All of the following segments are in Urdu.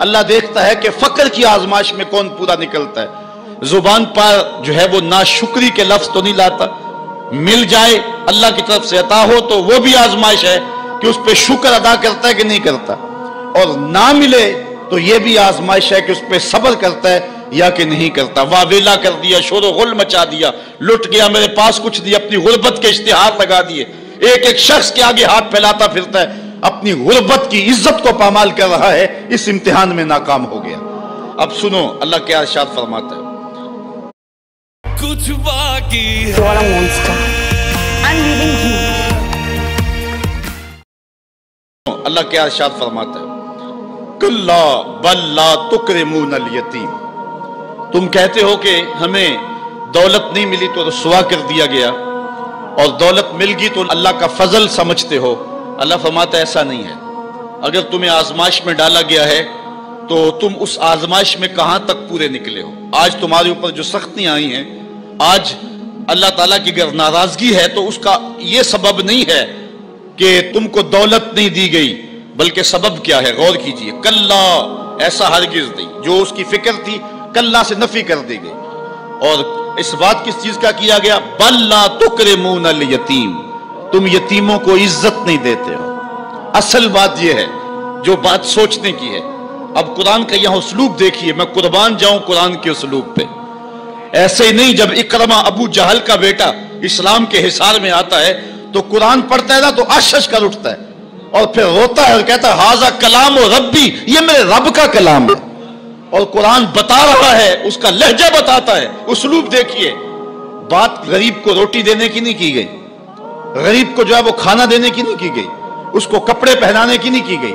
اللہ دیکھتا ہے کہ فقر کی آزمائش میں کون پورا نکلتا ہے۔ زبان پر جو ہے وہ ناشکری کے لفظ تو نہیں لاتا، مل جائے اللہ کی طرف سے عطا ہو تو وہ بھی آزمائش ہے کہ اس پہ شکر ادا کرتا ہے کہ نہیں کرتا، اور نہ ملے تو یہ بھی آزمائش ہے کہ اس پہ صبر کرتا ہے یا کہ نہیں کرتا۔ واویلا کر دیا، شور و غل مچا دیا، لٹ گیا، میرے پاس کچھ نہیں، اپنی غربت کے اشتہار لگا دیے، ایک ایک شخص کے آگے ہاتھ پھیلاتا پھرتا ہے، اپنی غربت کی عزت کو پامال کر رہا ہے، اس امتحان میں ناکام ہو گیا۔ اب سنو اللہ کیا ارشاد فرماتا ہے، کچھ باقی You are a monster. I'm leaving you. اللہ کیا ارشاد فرماتا ہے، کلا بل لا تکرمون الیتیم، تم کہتے ہو کہ ہمیں دولت نہیں ملی تو رسوا کر دیا گیا، اور دولت مل گئی تو اللہ کا فضل سمجھتے ہو۔ اللہ فرماتا ہے ایسا نہیں ہے، اگر تمہیں آزمائش میں ڈالا گیا ہے تو تم اس آزمائش میں کہاں تک پورے نکلے ہو۔ آج تمہارے اوپر جو سختیاں آئی ہیں، آج اللہ تعالیٰ کی اگر ناراضگی ہے تو اس کا یہ سبب نہیں ہے کہ تم کو دولت نہیں دی گئی، بلکہ سبب کیا ہے، غور کیجئے۔ کلا، ایسا ہرگز نہیں، جو اس کی فکر تھی کلا سے نفی کر دی گئی، اور اس بات کس چیز کا کیا گیا، بل لا تکرمون الیتیم، تم یتیموں کو عزت نہیں دیتے ہو۔ اصل بات یہ ہے جو بات سوچنے کی ہے۔ اب قرآن کا یہاں اسلوب دیکھیے، میں قربان جاؤں قرآن کے اسلوب پہ۔ ایسے ہی نہیں، جب اکرمہ ابو جہل کا بیٹا اسلام کے حصار میں آتا ہے تو قرآن پڑھتا ہے نا تو اشش کر اٹھتا ہے اور پھر روتا ہے اور کہتا ہے ہاذا کلام و ربی، یہ میرے رب کا کلام ہے، اور قرآن بتا رہا ہے، اس کا لہجہ بتاتا ہے۔ اسلوب دیکھیے، بات غریب کو روٹی دینے کی نہیں کی گئی، غریب کو جو ہے وہ کھانا دینے کی نہیں کی گئی، اس کو کپڑے پہنانے کی نہیں کی گئی۔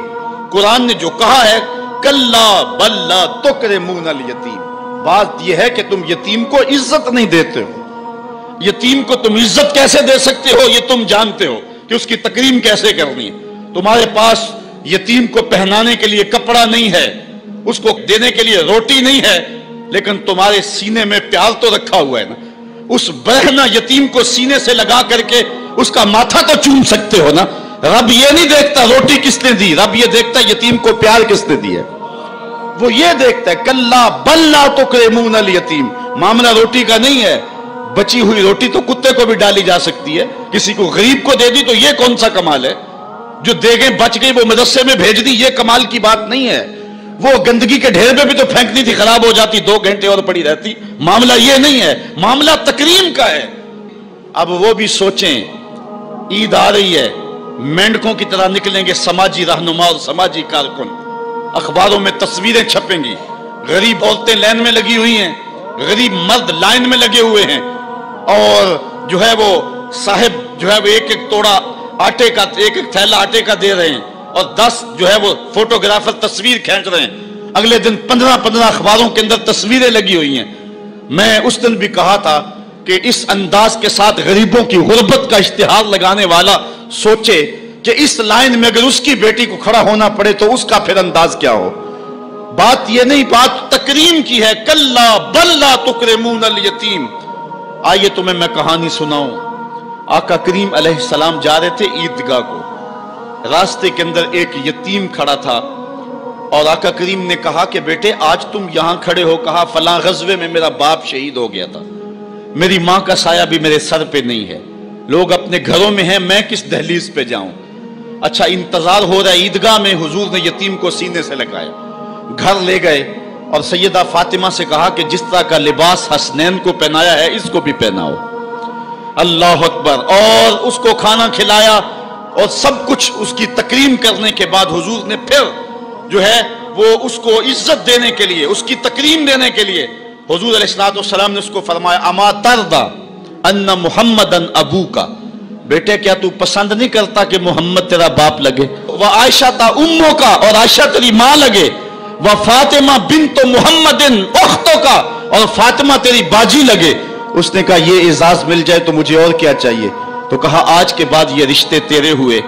قرآن نے جو کہا ہے کلا بل لا تکرمون الیتیم، بات یہ ہے کہ تم یتیم کو عزت نہیں دیتے ہو۔ یتیم کو تم عزت کیسے دے سکتے ہو یہ تم جانتے ہو کہ اس کی تکریم کیسے کرنی ہے۔ تمہارے پاس یتیم کو پہنانے کے لیے کپڑا نہیں ہے، اس کو دینے کے لیے روٹی نہیں ہے، لیکن تمہارے سینے میں پیار تو رکھا ہوا ہے نا۔ اس برہنہ یتیم کو سینے سے لگا کر کے اس کا ماتھا تو چوم سکتے ہو نا۔ رب یہ نہیں دیکھتا روٹی کس نے دی، رب یہ دیکھتا یتیم کو پیار کس نے دی ہے، وہ یہ دیکھتا ہے۔ کلا بل لا تکرمون الیتیم، معاملہ روٹی کا نہیں ہے، بچی ہوئی روٹی تو کتے کو بھی ڈالی جا سکتی ہے، کسی کو غریب کو دے دی تو یہ کون سا کمال ہے؟ جو دیگیں بچ گئی وہ مدرسے میں بھیج دی، یہ کمال کی بات نہیں ہے۔ وہ گندگی کے ڈھیر پہ بھی تو پھینکنی تھی، خراب ہو جاتی، 2 گھنٹے اور پڑی رہتی۔ معاملہ یہ نہیں ہے، معاملہ تکریم کا ہے۔ اب وہ بھی سوچیں، عید آ رہی ہے، مینڈکوں کی طرح نکلیں گے سماجی رہنما اور سماجی کارکن، اخباروں میں تصویریں چھپیں گی، غریب عورتیں لائن میں لگی ہوئی ہیں، غریب مرد لائن میں لگے ہوئے ہیں، اور جو ہے وہ صاحب جو ہے وہ ایک ایک توڑا آٹے کا، ایک ایک تھیلا آٹے کا دے رہے ہیں، اور 10 جو ہے وہ فوٹوگرافر تصویر کھینچ رہے ہیں۔ اگلے دن 15 اخباروں کے اندر تصویریں لگی ہوئی ہیں۔ میں اس دن بھی کہا تھا کہ اس انداز کے ساتھ غریبوں کی غربت کا اشتہار لگانے والا سوچے کہ اس لائن میں اگر اس کی بیٹی کو کھڑا ہونا پڑے تو اس کا پھر انداز کیا ہو۔ بات یہ نہیں، بات تکریم کی ہے۔ کلا بل لا تکرمون الیتیم۔ آئیے تمہیں میں کہانی سناؤں۔ آقا کریم علیہ السلام جا رہے تھے عیدگاہ کو، راستے کے اندر ایک یتیم کھڑا تھا، اور آقا کریم نے کہا کہ بیٹے آج تم یہاں کھڑے ہو، کہا فلاں غزوے میں میرا باپ شہید ہو گیا تھا، میری ماں کا سایہ بھی میرے سر پہ نہیں ہے، لوگ اپنے گھروں میں ہیں، میں کس دہلیز پہ جاؤں۔ اچھا انتظار ہو رہا ہے عیدگاہ میں، حضور نے یتیم کو سینے سے لگایا، گھر لے گئے اور سیدہ فاطمہ سے کہا کہ جس طرح کا لباس حسنین کو پہنایا ہے اس کو بھی پہناؤ۔ اللہ اکبر۔ اور اس کو کھانا کھلایا اور سب کچھ اس کی تکریم کرنے کے بعد حضور نے پھر جو ہے وہ اس کو عزت دینے کے لیے، اس کی تکریم دینے کے لیے حضور علیہ السلام نے اس کو فرمایا اما ترضى ان محمدن ابوکا، بیٹے کیا تو پسند نہیں کرتا کہ محمد تیرا باپ لگے، وعائشہ تا امو کا، اور عائشہ تیری ماں لگے، وفاطمہ بنت محمد اختو کا، اور فاطمہ تیری باجی لگے۔ اس نے کہا یہ اعزاز مل جائے تو مجھے اور کیا چاہیے؟ تو کہا آج کے بعد یہ رشتے تیرے ہوئے۔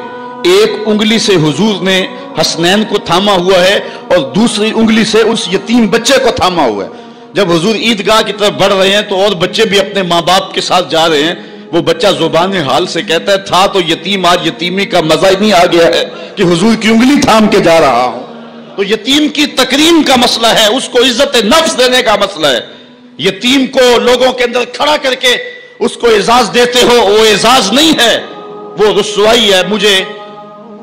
ایک انگلی سے حضور نے حسنین کو تھاما ہوا ہے اور دوسری انگلی سے اس یتیم بچے کو تھاما ہوا ہے۔ جب حضور عیدگاہ کی طرف بڑھ رہے ہیں تو اور بچے بھی اپنے ماں باپ کے ساتھ جا رہے ہیں، وہ بچہ زبان حال سے کہتا ہے تھا تو یتیم، آج یتیمی کا مزہ ہی نہیں آ گیا ہے کہ حضور کی انگلی تھام کے جا رہا ہوں۔ تو یتیم کی تکریم کا مسئلہ ہے، اس کو عزت نفس دینے کا مسئلہ ہے. یتیم کو لوگوں کے اندر کھڑا کر کے اس کو اعزاز دیتے ہو، وہ اعزاز نہیں ہے، وہ رسوائی ہے. مجھے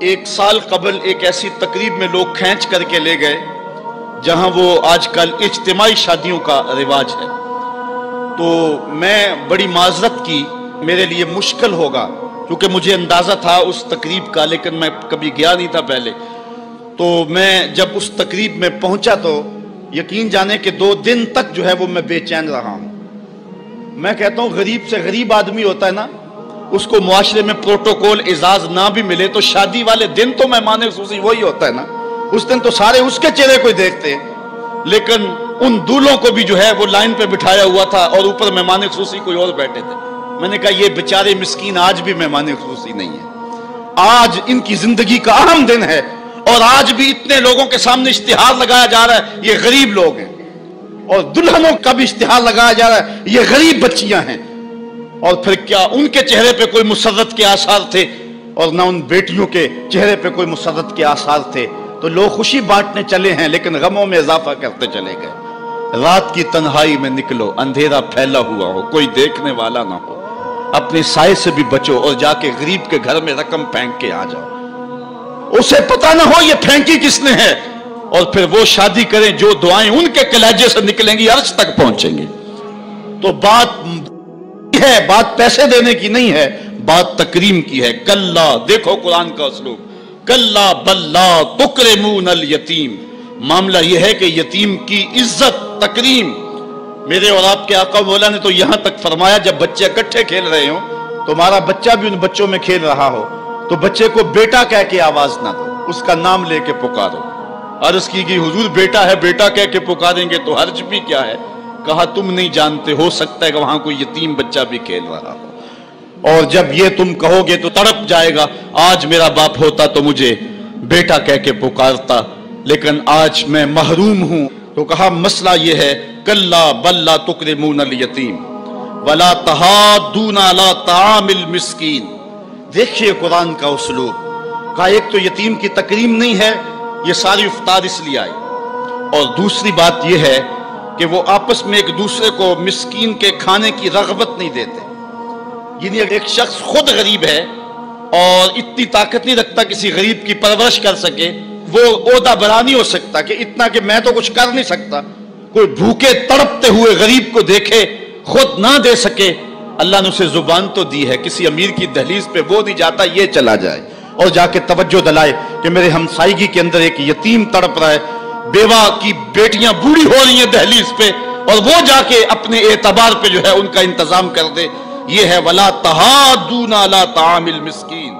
1 سال قبل ایک ایسی تقریب میں لوگ کھینچ کر کے لے گئے جہاں وہ آج کل اجتماعی شادیوں کا رواج ہے. تو میں بڑی معذرت کی، میرے لیے مشکل ہوگا کیونکہ مجھے اندازہ تھا اس تقریب کا، لیکن میں کبھی گیا نہیں تھا پہلے. تو میں جب اس تقریب میں پہنچا تو یقین جانے کہ 2 دن تک جو ہے وہ میں بے چین رہا ہوں. میں کہتا ہوں غریب سے غریب آدمی ہوتا ہے نا، اس کو معاشرے میں پروٹوکول اعزاز نہ بھی ملے تو شادی والے دن تو مہمان خصوصی وہی ہوتا ہے نا، اس دن تو سارے اس کے چہرے کو ہی دیکھتے ہیں. لیکن ان دولوں کو بھی جو ہے وہ لائن پہ بٹھایا ہوا تھا اور اوپر مہمان خصوصی کوئی اور بیٹھے تھے. میں نے کہا یہ بیچارے مسکین آج بھی مہمان خصوصی نہیں ہے، آج ان کی زندگی کا اہم دن ہے اور آج بھی اتنے لوگوں کے سامنے اشتہار لگایا جا رہا ہے یہ غریب لوگ ہیں، اور دلہنوں کا بھی اشتہار لگایا جا رہا ہے یہ غریب بچیاں ہیں. اور پھر کیا ان کے چہرے پہ کوئی مسرت کے آثار تھے اور نہ ان بیٹیوں کے چہرے پہ کوئی مسرت کے آثار تھے. تو لوگ خوشی بانٹنے چلے ہیں لیکن غموں میں اضافہ کرتے چلے گئے. رات کی تنہائی میں نکلو، اندھیرا پھیلا ہوا ہو، کوئی دیکھنے والا نہ ہو، اپنے سائے سے بھی بچو اور جا کے غریب کے گھر میں رقم پھینک کے آ جاؤ، اسے پتا نہ ہو یہ پھینکی کس نے ہے، اور پھر وہ شادی کریں جو دعائیں ان کے کلیجے سے نکلیں گی عرش تک پہنچیں گے. تو بات پیسے دینے کی نہیں ہے، بات تکریم کی ہے. کلا، دیکھو قرآن کا اسلوب، کلا بل لا تکرمون الیتیم. معاملہ یہ ہے کہ یتیم کی عزت، تکریم. میرے اور آپ کے آقا مولا نے تو یہاں تک فرمایا جب بچے اکٹھے کھیل رہے ہوں، تمہارا بچہ بھی ان بچوں میں کھیل رہا ہو تو بچے کو بیٹا کہہ کے آواز نہ دو، اس کا نام لے کے پکارو. عرض کی کہ حضور بیٹا ہے، بیٹا کہہ کے پکاریں گے تو حرج بھی کیا ہے؟ کہا تم نہیں جانتے، ہو سکتا ہے کہ وہاں کوئی یتیم بچہ بھی کھیل رہا ہو، اور جب یہ تم کہو گے تو تڑپ جائے گا، آج میرا باپ ہوتا تو مجھے بیٹا کہہ کے پکارتا، لیکن آج میں محروم ہوں. تو کہا مسئلہ یہ ہے، کلا بل لا تکرمون الیتیم ولا تحاضون علی طعام المسکین. دیکھیے قرآن کا اسلوب. کہا ایک تو یتیم کی تکریم نہیں ہے، یہ ساری افطار اس لیے آئی، اور دوسری بات یہ ہے کہ وہ آپس میں ایک دوسرے کو مسکین کے کھانے کی رغبت نہیں دیتے. یعنی ایک شخص خود غریب ہے اور اتنی طاقت نہیں رکھتا کسی غریب کی پرورش کر سکے، وہ عہدہ برا نہیں ہو سکتا کہ اتنا کہ میں تو کچھ کر نہیں سکتا. کوئی بھوکے تڑپتے ہوئے غریب کو دیکھے، خود نہ دے سکے. اللہ نے اسے زبان تو دی ہے، کسی امیر کی دہلیز پہ وہ نہیں جاتا یہ چلا جائے اور جا کے توجہ دلائے کہ میرے ہمسائیگی کے اندر ایک یتیم تڑپ رہا ہے، بیوہ کی بیٹیاں بوڑھی ہو رہی ہیں دہلیز پہ، اور وہ جا کے اپنے اعتبار پہ جو ہے ان کا انتظام کر دے. یہ ہے وَلَا تَحَاضُّونَ عَلَىٰ طَعَامِ الْمِسْكِينِ.